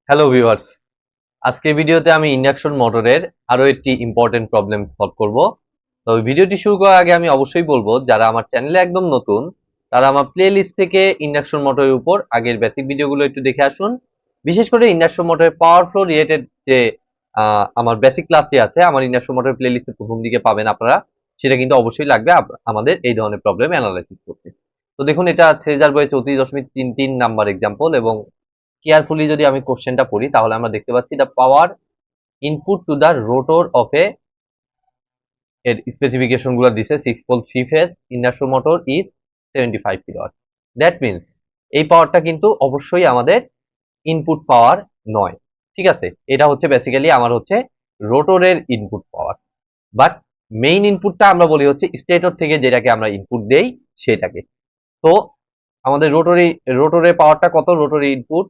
Hello viewers, আজকের ভিডিওতে আমি ইন্ডাকশন মোটরের আরো একটি ইম্পর্টেন্ট প্রবলেম সলভ করব। তো ভিডিওটি শুরু করার আগে আমি অবশ্যই বলবো, যারা আমার চ্যানেলে একদম নতুন তারা আমার প্লেলিস্ট থেকে ইন্ডাকশন মোটরের উপর আগের বেসিক ভিডিওগুলো একটু দেখে আসুন। বিশেষ করে ইন্ডাকশন মোটরের পাওয়ার ফ্লো রিলেটেড যে আমার বেসিক ক্লাসটি আছে, আমার ইন্ডাকশন মোটরের প্লেলিস্টে প্রথম দিকে পাবেন আপনারা। সেটা কিন্তু অবশ্যই লাগবে আমাদের এই ধরনের প্রবলেম অ্যানালাইসিস করতে। তো দেখুন, এটা থ্রেজার বই 34.33 নাম্বার এক্সাম্পল, এবং কেয়ারফুলি যদি আমি কোশ্চেনটা পড়ি তাহলে আমরা দেখতে পাচ্ছি the power input to the rotor of এর স্পেসিফিকেশন গুলো দিছে 6 pole 3 phase induction motor is 75 kilowatt. That means এই পাওয়ারটা কিন্তু অবশ্যই আমাদের ইনপুট পাওয়ার নয়। ঠিক আছে, এটা হচ্ছে বেসিক্যালি আমার হচ্ছে রোটরের ইনপুট পাওয়ার। বাট মেইন ইনপুটটা আমরা বলি হচ্ছে স্টেটর থেকে যেটাকে আমরা ইনপুট দেই সেটাকে। তো আমাদের রোটরের পাওয়ারটা কত? রোটরি ইনপুট,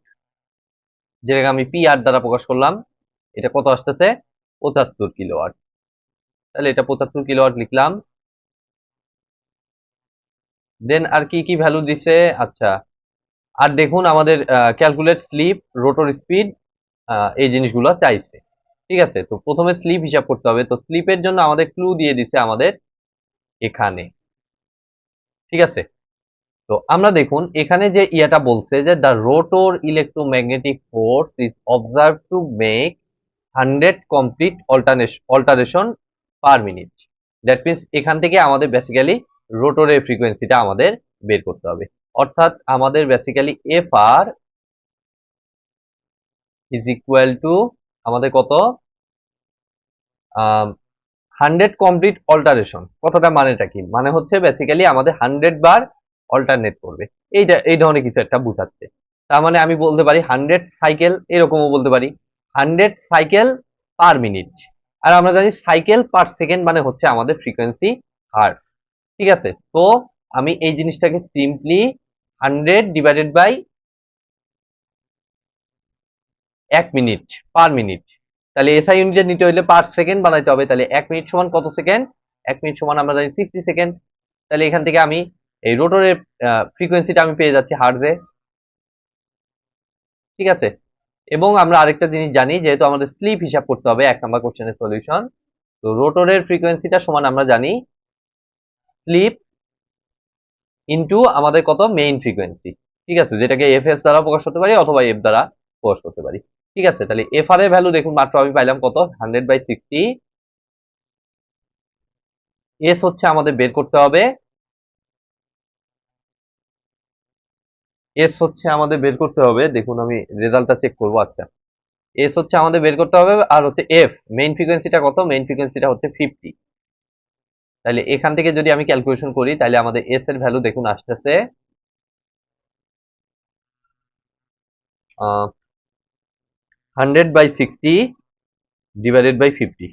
যেটাকে আমি পি আর দ্বারা প্রকাশ করলাম, এটা কত আসতেছে? 75 কিলোওয়াট। তাহলে এটা 75 কিলোওয়াট লিখলাম। দেন আর কি কি ভ্যালু দিছে? আচ্ছা, আর দেখুন আমাদের ক্যালকুলেট স্লিপ, রোটর স্পিড, এই জিনিসগুলো চাইছে। ঠিক আছে, তো প্রথমে স্লিপ হিসাব করতে হবে। তো স্লিপের জন্য আমাদের ক্লু দিয়ে দিছে আমাদের এখানে। ঠিক আছে, তো আমরা দেখুন এখানে যে ইয়াটা বলছে যে the rotor electromagnetic force is observe to make 100 complete alteration per minute. That means এখান থেকে আমাদের বেসিক্যালি রোটরের ফ্রিকোয়েন্সিটা আমাদের বের করতে হবে। অর্থাৎ আমাদের basically F R is equal to আমাদের কত? 100 কমপ্লিট অল্টারেশন। কথাটা মানেটা কি? মানে হচ্ছে বেসিক্যালি আমাদের 100 বার অল্টারনেট করবে, এই ধরনের কিছু একটা বুঝাচ্ছে। তার মানে আমি বলতে পারি 100 সাইকেল, এরকমও বলতে পারি 100 সাইকেল পার মিনিট। আর আমরা জানি সাইকেল পার সেকেন্ড মানে হচ্ছে আমাদের ফ্রিকোয়েন্সি হার্টজ। ঠিক আছে, তো আমি এই জিনিসটাকে simply 100 divided by 1 minute per minute, তাহলে এসআই ইউনিটে নিতে হলে পার সেকেন্ড বানাইতে হবে। তাহলে 1 মিনিট সমান কত সেকেন্ড? 1 মিনিট সমান আমরা জানি 60 সেকেন্ড। তাহলে এখান থেকে আমি এই রোটরের ফ্রিকোয়েন্সিটা আমি পেয়ে যাচ্ছি হার্টজে। ঠিক আছে, এবং আমরা আরেকটা জিনিস জানি, যেহেতু আমাদের স্লিপ হিসাব করতে হবে 1 নম্বর কোশ্চেনের সলিউশন, তো রোটরের ফ্রিকোয়েন্সিটা সমান আমরা জানি স্লিপ ইনটু আমাদের কত? Main frequency. ঠিক আছে, যেটাকে এফ এস দ্বারা প্রকাশ করতে পারি অথবা এফ দ্বারা প্রকাশ করতে পারি। ঠিক আছে, তাহলে এফ আর এর ভ্যালু দেখুন মাত্র আমি পাইলাম কত? 100/60। এস হচ্ছে আমাদের বের করতে হবে, দেখুন আমি রেজাল্টটা চেক করবো। আচ্ছা, এস হচ্ছে আমাদের বের করতে হবে, আর হচ্ছে এফ মেইন ফ্রিকোয়েন্সিটা কত? মেইন ফ্রিকোয়েন্সিটা হচ্ছে 50। তাহলে এখান থেকে যদি আমি ক্যালকুলেশন করি তাহলে আমাদের এস এর ভ্যালু দেখুন আসতেছে 100/60 ডিভাইডেড বাই 50,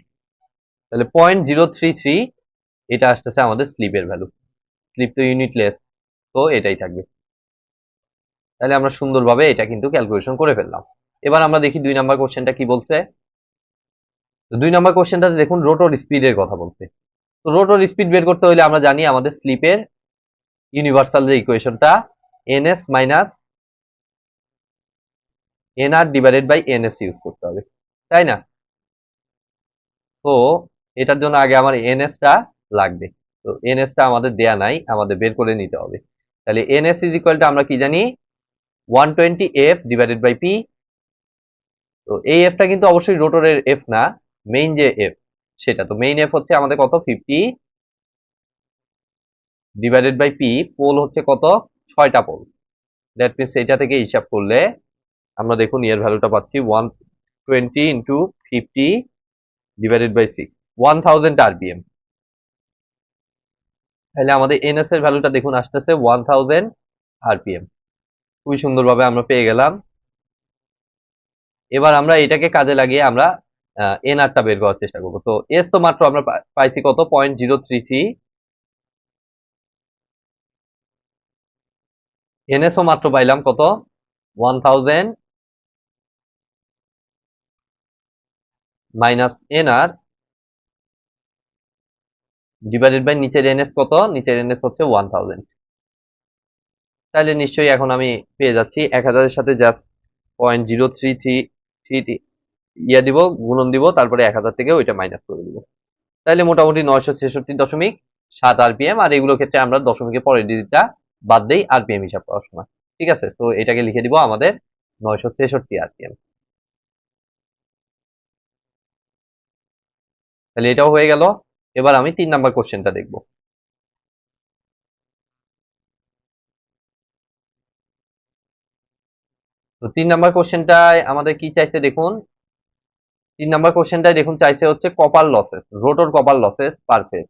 তাহলে 0.033 এটা আসতেছে আমাদের স্লিপের ভ্যালু। স্লিপ তো ইউনিটলেস, তো এটাই থাকবে। তাহলে আমরা সুন্দরভাবে এটা কিন্তু ক্যালকুলেশন করে ফেললাম। এবার আমরা দেখি 2 নম্বর কোশ্চেনটা কি বলছে। তো 2 নম্বর কোশ্চেনটাতে দেখুন রোটর স্পিডের কথা বলছে। তো রোটর স্পিড বের করতে হলে আমরা জানি আমাদের স্লিপের ইউনিভার্সাল যে ইকুয়েশনটা NS minus NR divided by NS use করতে হবে, তাই না? তো এটার জন্য আগে আমার এনএসটা লাগবে। তো এনএসটা আমাদের দেয়া নাই, আমাদের বের করে নিতে হবে। তাহলে এনএস ইজ ইকুয়াল টু আমরা কি জানি? 120 এফ ডিভাইডেড বাই পি। তো এই এফটা কিন্তু অবশ্যই রোটরের এফ না, মেইন যে এফ সেটা। তো মেইন এফ হচ্ছে আমাদের কত? 50 ডিভাইডেড বাই পি। পোল হচ্ছে কত? 6টা পোল। দ্যাট মিনস এটা থেকে হিসাব করলে আমরা দেখুন এর ভ্যালুটা পাচ্ছি 120 ইন্টু 50 ডিভাইডেড বাই 6, 1000 আরপিএম। তাহলে আমাদের এনএস এর ভ্যালুটা দেখুন আসতেছে 1000 আরপিএম। খুবই সুন্দরভাবে আমরা পেয়ে গেলাম। এবার আমরা এটাকে কাজে লাগিয়ে আমরা এনআরটা বের করার চেষ্টা করবো। তো এস তো মাত্র আমরা পাইছি কত? 0.033। এনএস ও মাত্র পাইলাম কত? 1000 মাইনাস এনআর ডিভাইডেড বাই নিচের এনএস কত? নিচের এনএস হচ্ছে 1000। তাহলে নিশ্চয়ই এখন আমি পেয়ে যাচ্ছি 1000 এর সাথে জাস্ট 0.033 ইয়া দিব, গুণন দিব, তারপরে 1000 থেকে ওইটা মাইনাস করে দিব। তাহলে মোটামুটি 966.7 আরপিএম। আর এগুলোর ক্ষেত্রে আমরা দশমিকের পরের ডিজিটটা বাদ দেই আরপিএম হিসাব করার সময়। ঠিক আছে, তো এটাকে লিখে দিব আমাদের 966 আরপিএম। তাহলে এটাও হয়ে গেল। এবার আমি 3 নাম্বার কোশ্চেনটা দেখব। তো 3 নাম্বার কোশ্চেনটায় আমাদের কি চাইছে দেখুন। 3 নাম্বার কোশ্চেনটায় দেখুন চাইছে হচ্ছে copper losses, rotor copper losses পার ফেজ।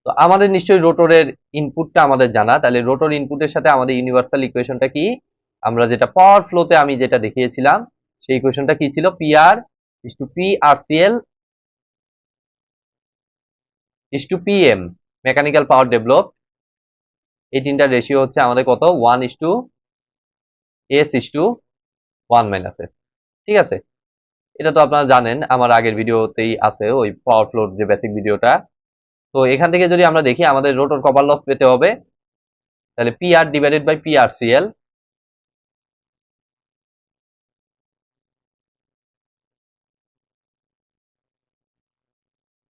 তো আমাদের নিশ্চয়ই রোটরের ইনপুটটা আমাদের জানা, তাহলে রোটর ইনপুটের সাথে আমাদের ইউনিভার্সাল ইকুয়েশনটা কি, আমরা যেটা পাওয়ার ফ্লোতে আমি যেটা দেখিয়েছিলাম সেই ইকুয়েশনটা কি ছিল, PR is to P RCL is to PM, mechanical power develop. এই তিনটার রেশিও হচ্ছে আমাদের কত, 1:s/1 - s। ঠিক আছে, এটা তো আপনারা জানেন, আমার আগের ভিডিওতেই আছে ওই পাওয়ার ফ্লোর যে বেসিক ভিডিওটা। তো এখান থেকে যদি আমরা দেখি আমাদের রোটর কপার লস পেতে হবে, তাহলে PR divided by PRCL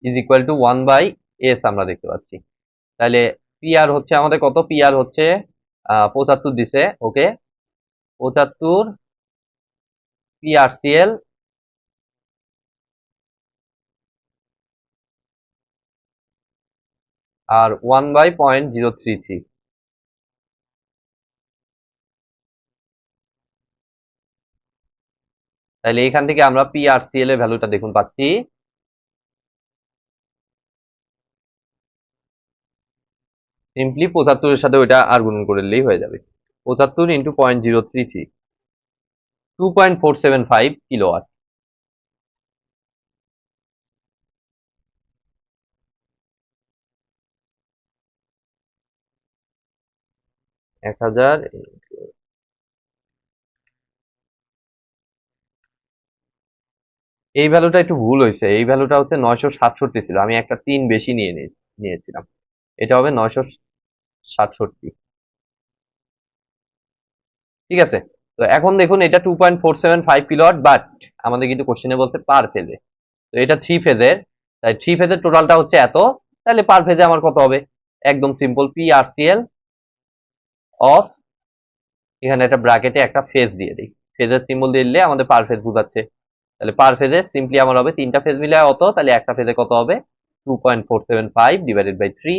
is equal to 1/s আমরা দেখতে পাচ্ছি। তাহলে পিআর হচ্ছে আমাদের কত, পিআর হচ্ছে 75 দিছে, ওকে, 75 পিআরসিএল আর 1/0.033। তাহলে এখান থেকে আমরা পিআরসিএল এর ভ্যালুটা দেখুন পাচ্ছি সিম্পলি 75 এর সাথে ওইটা আর গুণন করলেই হয়ে যাবে। 75 ইন্টু 0.033, 2.475 কিলোওয়াট। এক হাজার, এই ভ্যালুটা একটু ভুল হয়েছে, এই ভ্যালুটা হচ্ছে 967 ছিল, আমি একটা 3 বেশি নিয়েছিলাম, এটা হবে 967। ঠিক আছে, তো এখন দেখুন এটা 2.475 কিলোওয়াট, বাট আমাদের কিন্তু কোশ্চেনে বলছে পার ফেজে। তো এটা 3 ফেজের, তাই 3 ফেজের টোটালটা হচ্ছে এত, তাহলে পার ফেজে আমার কত হবে, একদম সিম্পল, পি আরসিএল অফ, এখানে একটা ব্র্যাকেটে একটা ফেজ দিয়ে দিই, ফেজের সিম্বল দিয়ে দিলে আমাদের পার ফেজ বোঝাচ্ছে। তাহলে পার ফেজে সিম্পলি আমার হবে 3টা ফেজ মিলে অত, তাহলে একটা ফেজে কত হবে, 2.475 ডিভাইডেড বাই 3।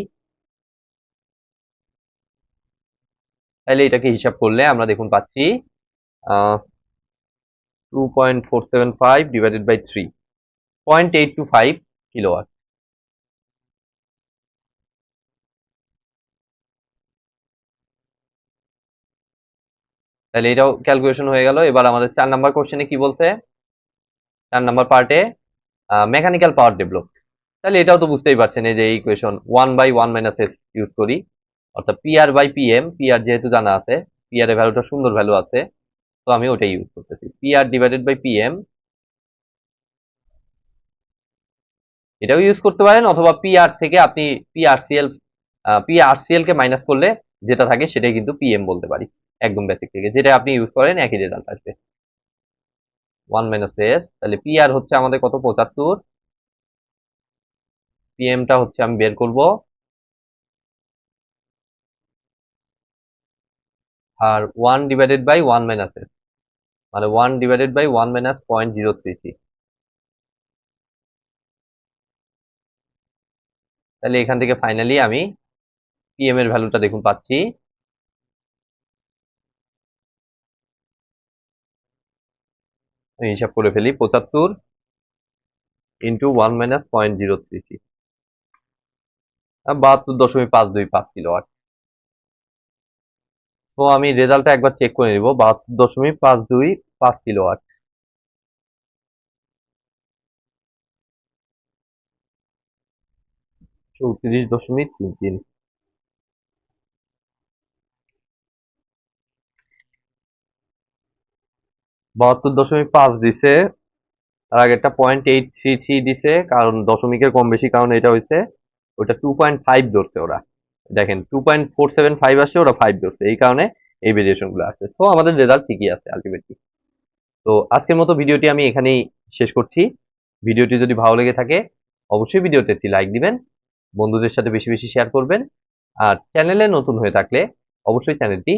তাহলে এটাকে হিসাব করলে আমরা দেখুন পাচ্ছি 2.475 ডিভাইডেড বাই 3, 0.825 কিলোওয়াট। তাহলে এটাও ক্যালকুলেশন হয়ে গেল। এবার আমাদের 4 নাম্বার কোশ্চেনে কি বলছে, 4 নাম্বার পার্টে মেকানিক্যাল পাওয়ার ডেভেলপ। তাহলে এটাও তো বুঝতেই পারছেন, এই যে ইকুয়েশন 1/1 - s ইউজ করি, অর্থাৎ পিআর বাই পিএম, পিআর যেহেতু জানা আছে, পিআর এর ভ্যালুটা সুন্দর ভ্যালু আছে, তো আমি ওটাই ইউজ করতেছি, পিআর ডিভাইডেড বাই পিএম। এটাও ইউজ করতে পারেন, অথবা পিআর থেকে আপনি পিআরসিএল, পিআরসিএল কে মাইনাস করলে যেটা থাকে সেটাই কিন্তু পিএম বলতে পারি, একদম বেসিক থেকে যেটা আপনি ইউজ করেন একই রেজাল্ট আসবে। 1 - s, তাহলে পিআর হচ্ছে আমাদের কত, 75, পিএমটা হচ্ছে আমি বের করব, আর 1/1 - s, মানে 1/1 - 0.033। তাহলে এখান থেকে ফাইনালি আমি পিএম এর ভ্যালুটা দেখুন পাচ্ছি, আমি হিসাব করে ফেলি, 75 ইন্টু 1 - 0.033, 72.525 কিলোওয়াট। তো আমি রেজাল্টটা একবার চেক করে নিব, 72.525 কিলোওয়াট। 34.33, 72.5 দিছে, আর আগেরটা 0.833 দিছে, কারণ দশমিকের কম বেশি কারণে এটা হয়েছে, ওইটা 2.5 ধরছে ওরা, দেখেন 2.475 আসছে, ওরা 5 ধরছে, এই কারণে এই ভেরিয়েশন গুলো আছে। তো আমাদের রেজাল্ট ঠিকই আছে আলটিমেটলি। তো আজকের মতো ভিডিওটি আমি এখানেই শেষ করছি। ভিডিওটি যদি ভালো লেগে থাকে অবশ্যই ভিডিওতে একটি লাইক দিবেন, বন্ধুদের সাথে বেশি বেশি শেয়ার করবেন, আর চ্যানেলে নতুন হয়ে থাকলে অবশ্যই চ্যানেলটি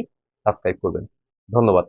সাবস্ক্রাইব করবেন। ধন্যবাদ।